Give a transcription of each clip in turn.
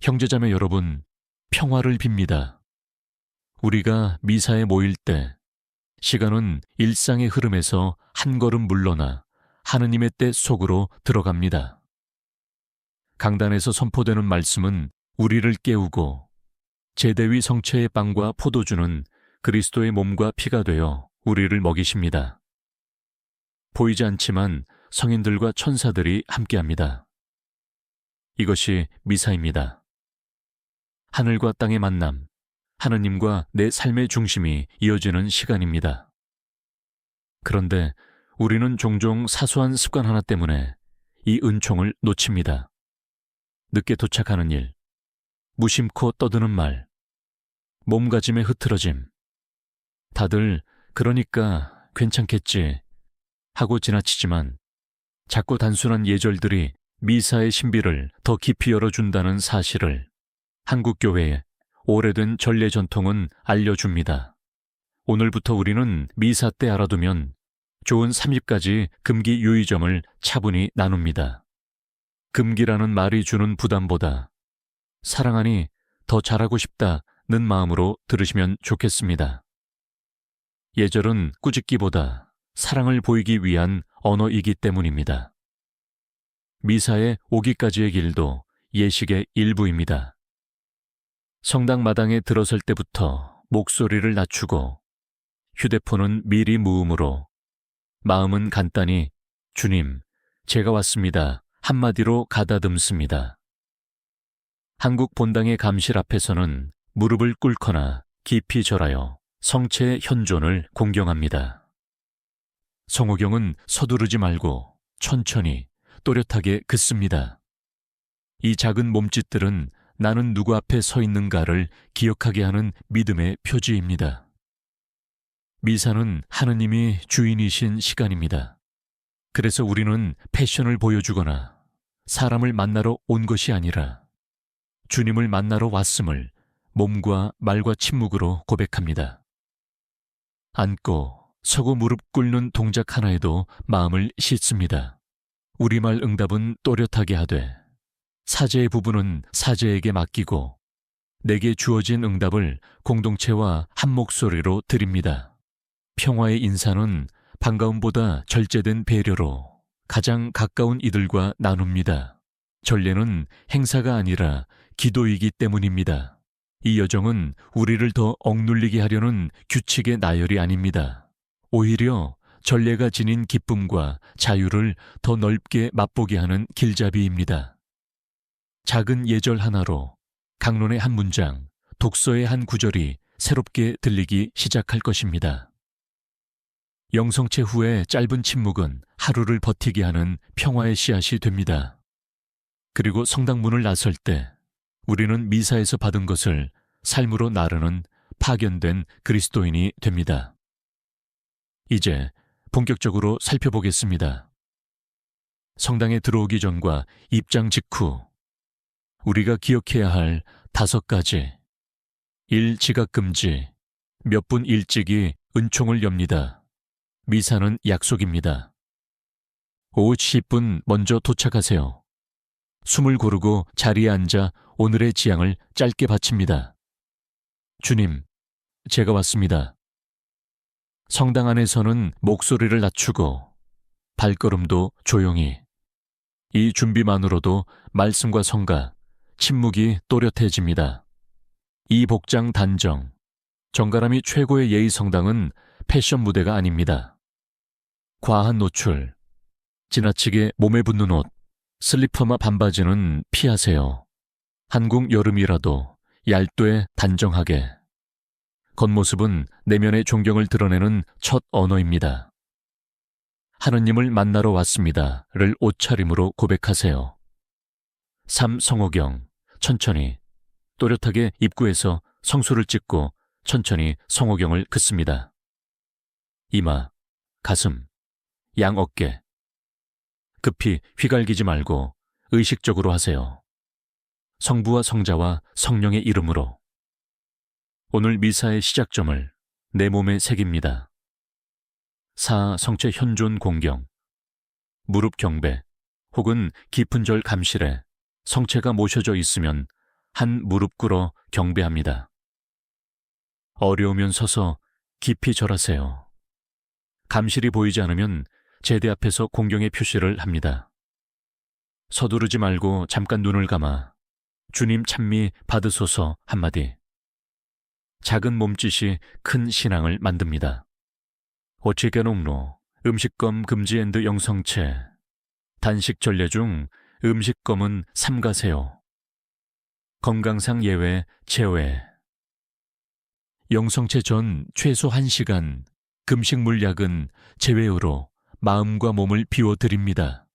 형제자매 여러분, 평화를 빕니다. 우리가 미사에 모일 때 시간은 일상의 흐름에서 한 걸음 물러나 하느님의 때 속으로 들어갑니다. 강단에서 선포되는 말씀은 우리를 깨우고 제대위 성체의 빵과 포도주는 그리스도의 몸과 피가 되어 우리를 먹이십니다. 보이지 않지만 성인들과 천사들이 함께합니다. 이것이 미사입니다. 하늘과 땅의 만남, 하느님과 내 삶의 중심이 이어지는 시간입니다. 그런데 우리는 종종 사소한 습관 하나 때문에 이 은총을 놓칩니다. 늦게 도착하는 일, 무심코 떠드는 말, 몸가짐의 흐트러짐. 다들 그러니까 괜찮겠지 하고 지나치지만 작고 단순한 예절들이 미사의 신비를 더 깊이 열어준다는 사실을 한국교회의 오래된 전례 전통은 알려줍니다. 오늘부터 우리는 미사 때 알아두면 좋은 30가지 금기 유의점을 차분히 나눕니다. 금기라는 말이 주는 부담보다 사랑하니 더 잘하고 싶다는 마음으로 들으시면 좋겠습니다. 예절은 꾸짖기보다 사랑을 보이기 위한 언어이기 때문입니다. 미사에 오기까지의 길도 예식의 일부입니다. 성당 마당에 들어설 때부터 목소리를 낮추고 휴대폰은 미리 무음으로 마음은 간단히 주님, 제가 왔습니다 한마디로 가다듬습니다. 한국 본당의 감실 앞에서는 무릎을 꿇거나 깊이 절하여 성체의 현존을 공경합니다. 성호경은 서두르지 말고 천천히 또렷하게 긋습니다. 이 작은 몸짓들은 나는 누구 앞에 서 있는가를 기억하게 하는 믿음의 표지입니다. 미사는 하느님이 주인이신 시간입니다. 그래서 우리는 패션을 보여주거나 사람을 만나러 온 것이 아니라 주님을 만나러 왔음을 몸과 말과 침묵으로 고백합니다. 앉고 서고 무릎 꿇는 동작 하나에도 마음을 씻습니다. 우리말 응답은 또렷하게 하되 사제의 부분은 사제에게 맡기고 내게 주어진 응답을 공동체와 한 목소리로 드립니다. 평화의 인사는 반가움보다 절제된 배려로 가장 가까운 이들과 나눕니다. 전례는 행사가 아니라 기도이기 때문입니다. 이 여정은 우리를 더 억눌리게 하려는 규칙의 나열이 아닙니다. 오히려 전례가 지닌 기쁨과 자유를 더 넓게 맛보게 하는 길잡이입니다. 작은 예절 하나로 강론의 한 문장, 독서의 한 구절이 새롭게 들리기 시작할 것입니다. 영성체 후의 짧은 침묵은 하루를 버티게 하는 평화의 씨앗이 됩니다. 그리고 성당문을 나설 때 우리는 미사에서 받은 것을 삶으로 나르는 파견된 그리스도인이 됩니다. 이제 본격적으로 살펴보겠습니다. 성당에 들어오기 전과 입장 직후 우리가 기억해야 할 5가지. 1. 지각금지. 몇 분 일찍이 은총을 엽니다. 미사는 약속입니다. 오후 10분 먼저 도착하세요. 숨을 고르고 자리에 앉아 오늘의 지향을 짧게 바칩니다. 주님, 제가 왔습니다. 성당 안에서는 목소리를 낮추고 발걸음도 조용히. 이 준비만으로도 말씀과 성가, 침묵이 또렷해집니다. 이 복장 단정. 정갈함이 최고의 예의 성당은 패션 무대가 아닙니다. 과한 노출, 지나치게 몸에 붙는 옷, 슬리퍼나 반바지는 피하세요. 한국 여름이라도 얇되 단정하게. 겉모습은 내면의 존경을 드러내는 첫 언어입니다. 하느님을 만나러 왔습니다를 옷차림으로 고백하세요. 3. 성호경. 천천히, 또렷하게 입구에서 성수를 찍고 천천히 성호경을 긋습니다. 이마, 가슴, 양 어깨. 급히 휘갈기지 말고 의식적으로 하세요. 성부와 성자와 성령의 이름으로. 오늘 미사의 시작점을 내 몸에 새깁니다. 4. 성체 현존 공경. 무릎 경배 혹은 깊은 절 감실에 성체가 모셔져 있으면 한 무릎 꿇어 경배합니다. 어려우면 서서 깊이 절하세요. 감실이 보이지 않으면 제대 앞에서 공경의 표시를 합니다. 서두르지 말고 잠깐 눈을 감아 주님 찬미 받으소서 한마디. 작은 몸짓이 큰 신앙을 만듭니다. 오치게농로 음식검 금지 앤드 영성체 단식 전례 중 음식검은 삼가세요. 건강상 예외 제외. 영성체 전 최소 1시간 금식 물약은 제외로 마음과 몸을 비워드립니다.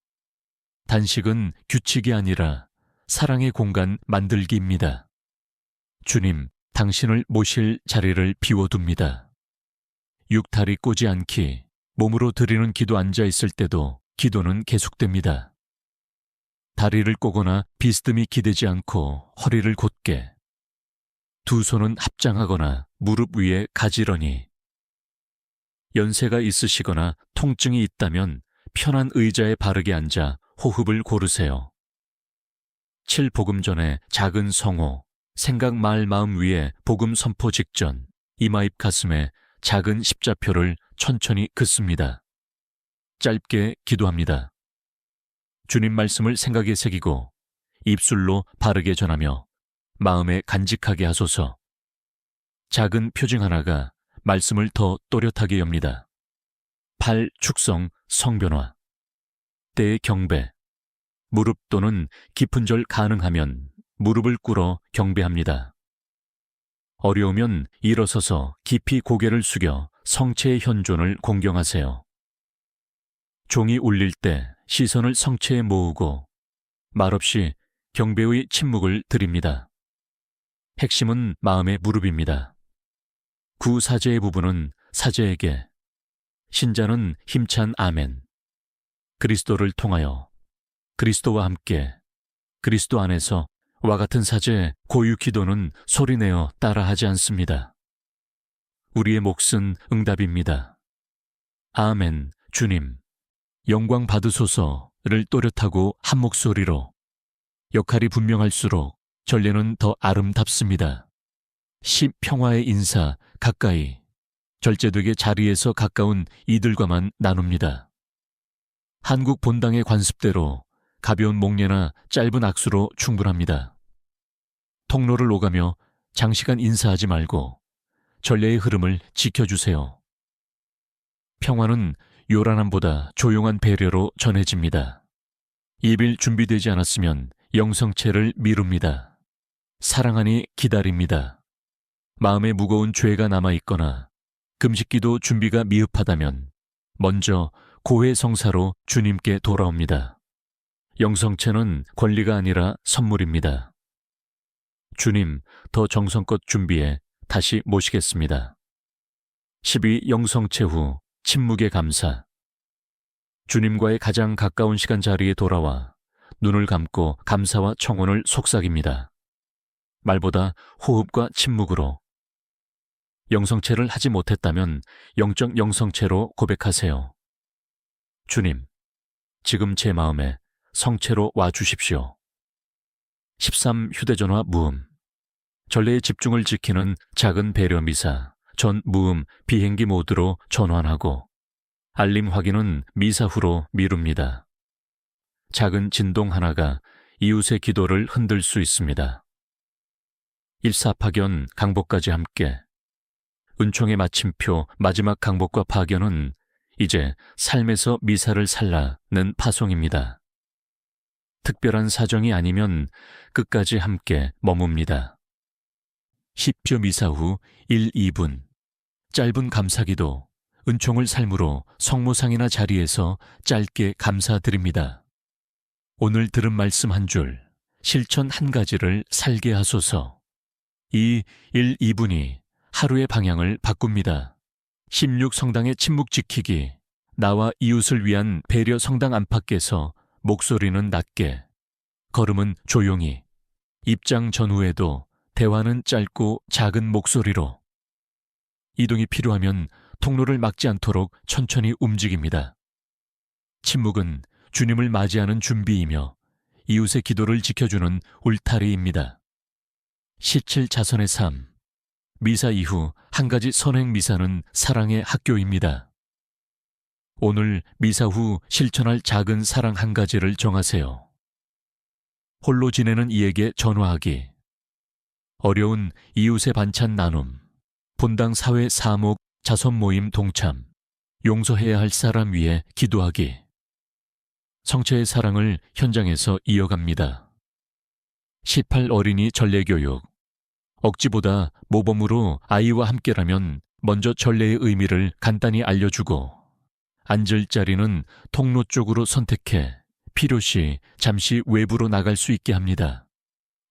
단식은 규칙이 아니라 사랑의 공간 만들기입니다. 주님, 당신을 모실 자리를 비워둡니다. 육탈이 꼬지 않기, 몸으로 드리는 기도 앉아있을 때도 기도는 계속됩니다. 다리를 꼬거나 비스듬히 기대지 않고 허리를 곧게, 두 손은 합장하거나 무릎 위에 가지런히. 연세가 있으시거나 통증이 있다면 편한 의자에 바르게 앉아 호흡을 고르세요. 7복음 전에 작은 성호, 생각 말 마음 위에 복음 선포 직전, 이마입 가슴에 작은 십자표를 천천히 긋습니다. 짧게 기도합니다. 주님 말씀을 생각에 새기고 입술로 바르게 전하며 마음에 간직하게 하소서. 작은 표징 하나가 말씀을 더 또렷하게 엽니다. 8. 축성 성변화. 때의 경배. 무릎 또는 깊은 절 가능하면 무릎을 꿇어 경배합니다. 어려우면 일어서서 깊이 고개를 숙여 성체의 현존을 공경하세요. 종이 울릴 때 시선을 성체에 모으고 말없이 경배의 침묵을 드립니다. 핵심은 마음의 무릎입니다. 구사제의 부분은 사제에게, 신자는 힘찬 아멘. 그리스도를 통하여, 그리스도와 함께, 그리스도 안에서 와 같은 사제 고유 기도는 소리내어 따라하지 않습니다. 우리의 몫은 응답입니다. 아멘, 주님, 영광 받으소서를 또렷하고 한 목소리로. 역할이 분명할수록 전례는 더 아름답습니다. 평화의 인사 가까이, 절제되게 자리에서 가까운 이들과만 나눕니다. 한국 본당의 관습대로 가벼운 목례나 짧은 악수로 충분합니다. 통로를 오가며 장시간 인사하지 말고 전례의 흐름을 지켜주세요. 평화는 요란함보다 조용한 배려로 전해집니다. 예bil 준비되지 않았으면 영성체를 미룹니다. 사랑하니 기다립니다. 마음에 무거운 죄가 남아있거나 금식기도 준비가 미흡하다면 먼저 고해성사로 주님께 돌아옵니다. 영성체는 권리가 아니라 선물입니다. 주님, 더 정성껏 준비해 다시 모시겠습니다. 12. 영성체 후 침묵의 감사. 주님과의 가장 가까운 시간 자리에 돌아와 눈을 감고 감사와 청혼을 속삭입니다. 말보다 호흡과 침묵으로. 영성체를 하지 못했다면 영적 영성체로 고백하세요. 주님, 지금 제 마음에 성체로 와주십시오. 13. 휴대전화 무음. 전례의 집중을 지키는 작은 배려 미사, 전 무음 비행기 모드로 전환하고 알림 확인은 미사 후로 미룹니다. 작은 진동 하나가 이웃의 기도를 흔들 수 있습니다. 일사파견 강복까지 함께. 은총의 마침표 마지막 강복과 파견은 이제 삶에서 미사를 살라는 파송입니다. 특별한 사정이 아니면 끝까지 함께 머뭅니다. 10조 미사 후 1, 2분. 짧은 감사기도, 은총을 삶으로 성모상이나 자리에서 짧게 감사드립니다. 오늘 들은 말씀 한 줄, 실천 한 가지를 살게 하소서. 이 1, 2분이 하루의 방향을 바꿉니다. 16성당의 침묵 지키기, 나와 이웃을 위한 배려 성당 안팎에서 목소리는 낮게, 걸음은 조용히, 입장 전후에도 대화는 짧고 작은 목소리로. 이동이 필요하면 통로를 막지 않도록 천천히 움직입니다. 침묵은 주님을 맞이하는 준비이며 이웃의 기도를 지켜주는 울타리입니다. 17 자선의 삶. 미사 이후 한 가지 선행 미사는 사랑의 학교입니다. 오늘 미사 후 실천할 작은 사랑 한 가지를 정하세요. 홀로 지내는 이에게 전화하기. 어려운 이웃의 반찬 나눔. 본당 사회 사목 자선 모임 동참. 용서해야 할 사람 위해 기도하기. 성체의 사랑을 현장에서 이어갑니다. 18 어린이 전례교육. 억지보다 모범으로 아이와 함께라면 먼저 전례의 의미를 간단히 알려주고 앉을 자리는 통로 쪽으로 선택해 필요시 잠시 외부로 나갈 수 있게 합니다.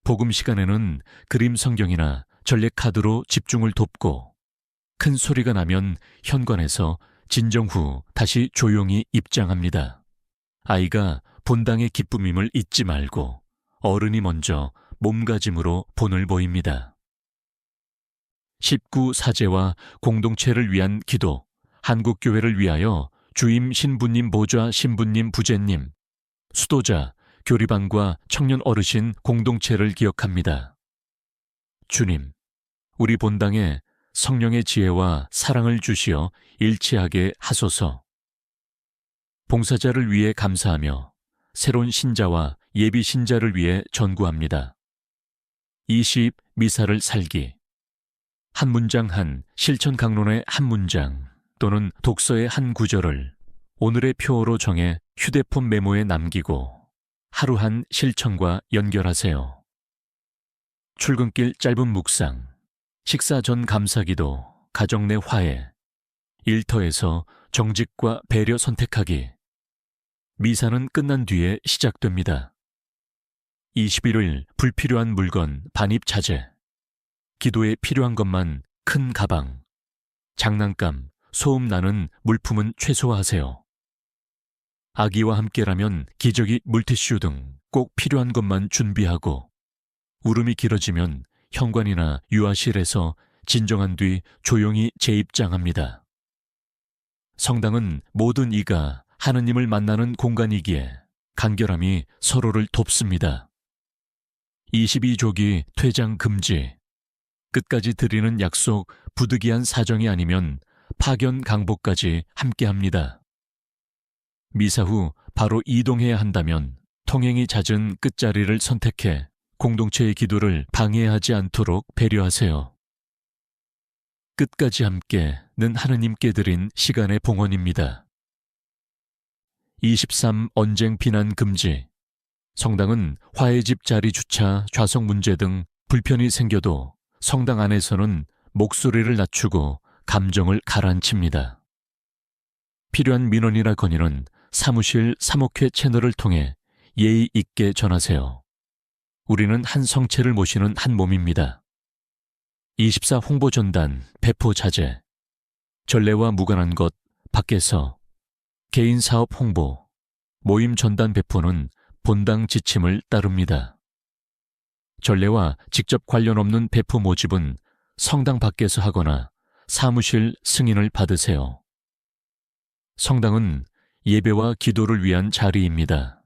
복음 시간에는 그림 성경이나 전례 카드로 집중을 돕고 큰 소리가 나면 현관에서 진정 후 다시 조용히 입장합니다. 아이가 본당의 기쁨임을 잊지 말고 어른이 먼저 몸가짐으로 본을 보입니다. 19 사제와 공동체를 위한 기도. 한국교회를 위하여 주임 신부님 보좌 신부님 부제님, 수도자, 교리반과 청년 어르신 공동체를 기억합니다. 주님, 우리 본당에 성령의 지혜와 사랑을 주시어 일치하게 하소서. 봉사자를 위해 감사하며 새로운 신자와 예비 신자를 위해 전구합니다. 20 미사를 살기. 한 문장 한 실천 강론의 한 문장 또는 독서의 한 구절을 오늘의 표어로 정해 휴대폰 메모에 남기고 하루 한 실천과 연결하세요. 출근길 짧은 묵상, 식사 전 감사기도, 가정 내 화해, 일터에서 정직과 배려 선택하기. 미사는 끝난 뒤에 시작됩니다. 21일 불필요한 물건 반입 자제. 기도에 필요한 것만 큰 가방, 장난감, 소음 나는 물품은 최소화하세요. 아기와 함께라면 기저귀, 물티슈 등 꼭 필요한 것만 준비하고 울음이 길어지면 현관이나 유아실에서 진정한 뒤 조용히 재입장합니다. 성당은 모든 이가 하느님을 만나는 공간이기에 간결함이 서로를 돕습니다. 22조기 퇴장 금지. 끝까지 드리는 약속, 부득이한 사정이 아니면 파견 강복까지 함께합니다. 미사 후 바로 이동해야 한다면 통행이 잦은 끝자리를 선택해 공동체의 기도를 방해하지 않도록 배려하세요. 끝까지 함께는 하느님께 드린 시간의 봉헌입니다. 23 언쟁 비난 금지. 성당은 화해집 자리 주차, 좌석 문제 등 불편이 생겨도 성당 안에서는 목소리를 낮추고 감정을 가라앉힙니다. 필요한 민원이나 건의는 사무실 사목회 채널을 통해 예의 있게 전하세요. 우리는 한 성체를 모시는 한 몸입니다. 24 홍보 전단, 배포 자제. 전례와 무관한 것, 밖에서 개인 사업 홍보, 모임 전단 배포는 본당 지침을 따릅니다. 전례와 직접 관련 없는 배포 모집은 성당 밖에서 하거나 사무실 승인을 받으세요. 성당은 예배와 기도를 위한 자리입니다.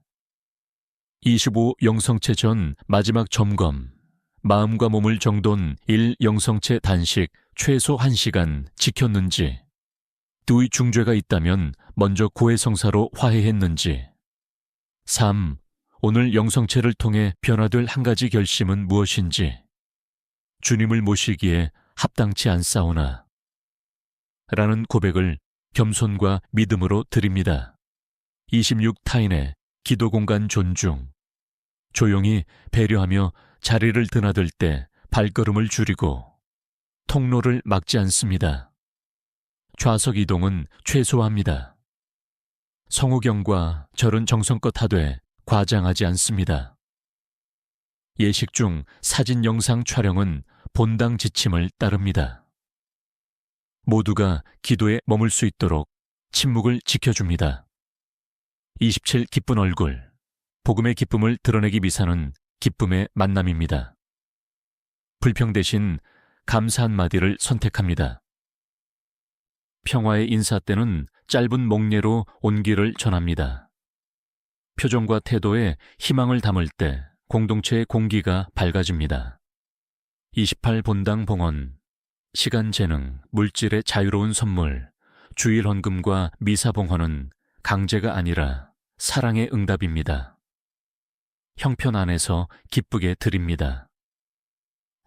25 영성체 전 마지막 점검. 마음과 몸을 정돈 1 영성체 단식 최소 1시간 지켰는지, 두의 중죄가 있다면 먼저 고해성사로 화해했는지. 3. 오늘 영성체를 통해 변화될 한 가지 결심은 무엇인지. 주님을 모시기에 합당치 않사오나 라는 고백을 겸손과 믿음으로 드립니다. 26 타인의 기도 공간 존중. 조용히 배려하며 자리를 드나들 때 발걸음을 줄이고 통로를 막지 않습니다. 좌석 이동은 최소화합니다. 성호경과 절은 정성껏 하되 과장하지 않습니다. 예식 중 사진 영상 촬영은 본당 지침을 따릅니다. 모두가 기도에 머물 수 있도록 침묵을 지켜줍니다. 27 기쁜 얼굴. 복음의 기쁨을 드러내기 미사는 기쁨의 만남입니다. 불평 대신 감사 한마디를 선택합니다. 평화의 인사 때는 짧은 목례로 온기를 전합니다. 표정과 태도에 희망을 담을 때 공동체의 공기가 밝아집니다. 28 본당 봉헌, 시간 재능, 물질의 자유로운 선물, 주일 헌금과 미사 봉헌은 강제가 아니라 사랑의 응답입니다. 형편 안에서 기쁘게 드립니다.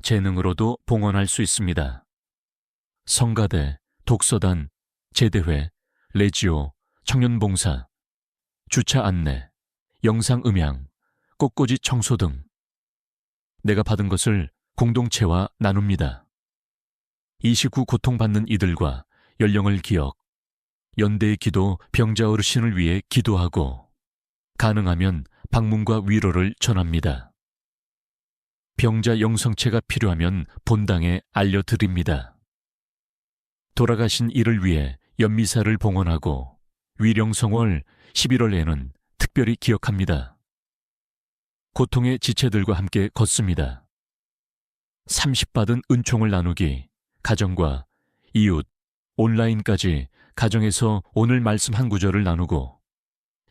재능으로도 봉헌할 수 있습니다. 성가대, 독서단, 제대회, 레지오, 청년봉사, 주차 안내, 영상음향, 꽃꽂이 청소 등 내가 받은 것을 공동체와 나눕니다. 이 시구 고통받는 이들과 연령을 기억, 연대의 기도 병자 어르신을 위해 기도하고 가능하면 방문과 위로를 전합니다. 병자 영성체가 필요하면 본당에 알려드립니다. 돌아가신 이를 위해 연미사를 봉헌하고 위령성월 11월에는 특별히 기억합니다. 고통의 지체들과 함께 걷습니다. 30 받은 은총을 나누기, 가정과 이웃, 온라인까지 가정에서 오늘 말씀 한 구절을 나누고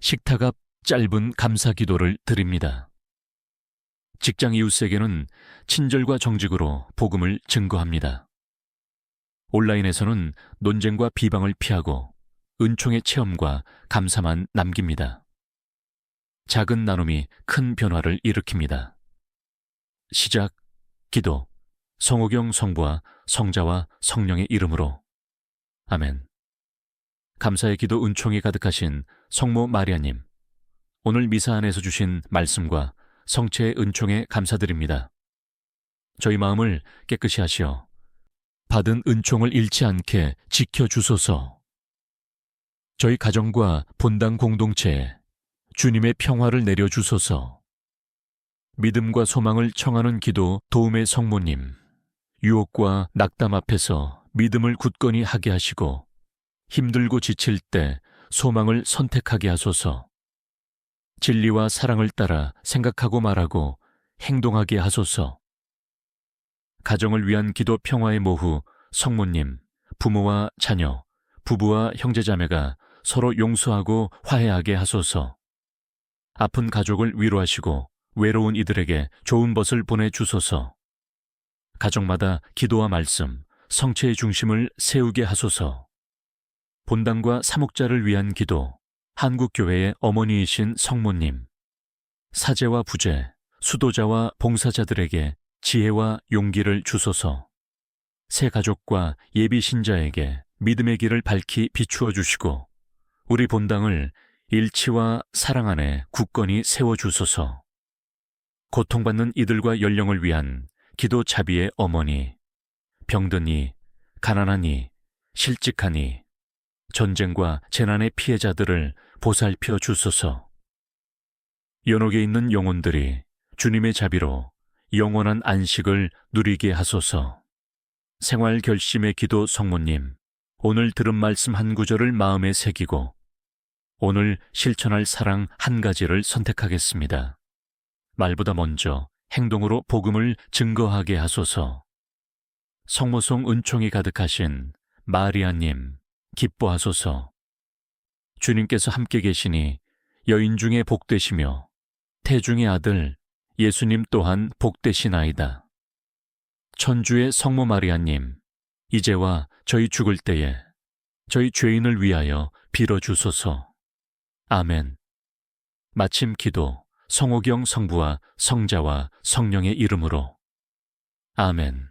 식탁 앞 짧은 감사 기도를 드립니다. 직장 이웃에게는 친절과 정직으로 복음을 증거합니다. 온라인에서는 논쟁과 비방을 피하고 은총의 체험과 감사만 남깁니다. 작은 나눔이 큰 변화를 일으킵니다. 시작, 기도, 성호경 성부와 성자와 성령의 이름으로. 아멘. 감사의 기도 은총이 가득하신 성모 마리아님, 오늘 미사 안에서 주신 말씀과 성체의 은총에 감사드립니다. 저희 마음을 깨끗이 하시어 받은 은총을 잃지 않게 지켜주소서. 저희 가정과 본당 공동체에 주님의 평화를 내려주소서. 믿음과 소망을 청하는 기도 도움의 성모님, 유혹과 낙담 앞에서 믿음을 굳건히 하게 하시고 힘들고 지칠 때 소망을 선택하게 하소서. 진리와 사랑을 따라 생각하고 말하고 행동하게 하소서. 가정을 위한 기도 평화의 모후 성모님, 부모와 자녀, 부부와 형제자매가 서로 용서하고 화해하게 하소서. 아픈 가족을 위로하시고 외로운 이들에게 좋은 벗을 보내주소서. 가정마다 기도와 말씀, 성체의 중심을 세우게 하소서. 본당과 사목자를 위한 기도, 한국교회의 어머니이신 성모님, 사제와 부제, 수도자와 봉사자들에게 지혜와 용기를 주소서. 새 가족과 예비 신자에게 믿음의 길을 밝히 비추어 주시고 우리 본당을 일치와 사랑 안에 굳건히 세워주소서. 고통받는 이들과 연령을 위한 기도 자비의 어머니, 병드니, 가난하니, 실직하니, 전쟁과 재난의 피해자들을 보살펴 주소서. 연옥에 있는 영혼들이 주님의 자비로 영원한 안식을 누리게 하소서. 생활 결심의 기도 성모님, 오늘 들은 말씀 한 구절을 마음에 새기고 오늘 실천할 사랑 한 가지를 선택하겠습니다. 말보다 먼저 행동으로 복음을 증거하게 하소서. 성모송 은총이 가득하신 마리아님, 기뻐하소서. 주님께서 함께 계시니 여인 중에 복되시며 태중의 아들 예수님 또한 복되시나이다. 천주의 성모 마리아님, 이제와 저희 죽을 때에 저희 죄인을 위하여 빌어주소서. 아멘. 마침 기도 성호경 성부와 성자와 성령의 이름으로. 아멘.